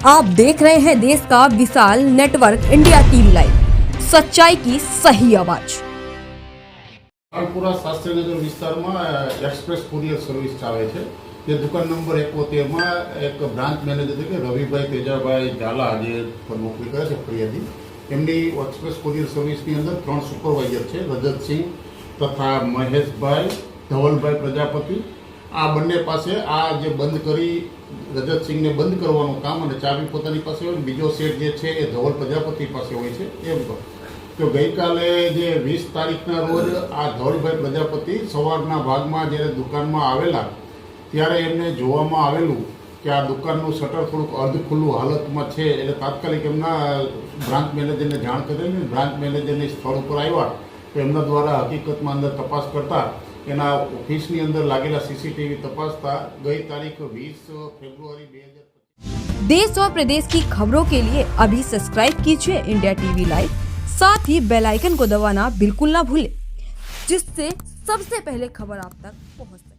आप देख रहे हैं देश का विशाल नेटवर्क इंडिया टीवी लाइव, सच्चाई की सही आवाज। पूरा शास्त्रीनगर विस्तार में एक्सप्रेस कुरियर सर्विस चाले छे। ये दुकान नंबर 71 में एक ब्रांच मैनेजर तरीके रविभाई तेजाभाई झाला जे नौकरी करे छे फरियादी, एमनी एक्सप्रेस कुरियर सर्विस की अंदर 3 सुपरवाइजर छे, रजत सिंह तथा महेशभाई धवलभाई प्रजापति। आ बंने पासे आ जे बंद करी रजत सिंह ने बंद करवानुं काम अने चाबी पोतानी पासे होय, बीजो सेट जे छे ए धवल प्रजापति पासे होय छे। एम तो गई काले जे 20 तारीखना रोज आ धवलभाई प्रजापति सवाરના ભાગમાં જ્યારે દુકાનમાં આવેલા ત્યારે એમને જોવામાં આવેલું કે આ દુકાનનું શટર થોડુંક અર્ધ ખુલ્લું હાલતમાં છે, એટલે તાત્કાલિક એમના બ્રાન્ચ મેનેજરને જાણ કરેલી। બ્રાન્ચ મેનેજરની સ્થળ ઉપર આવ્યા તો એમના દ્વારા હકીકતમાં અંદર તપાસ કરતા એના ઓફિસની અંદર लागेला सीसीटीवी तपासता गई तारीख 20 फेब्रुआरी 2025। देश और प्रदेश की खबरों के लिए अभी सब्सक्राइब कीजिए इंडिया टीवी लाइव, साथ ही बेल आइकन को दबाना बिल्कुल ना भूलें, जिससे सबसे पहले खबर आप तक पहुंच सके।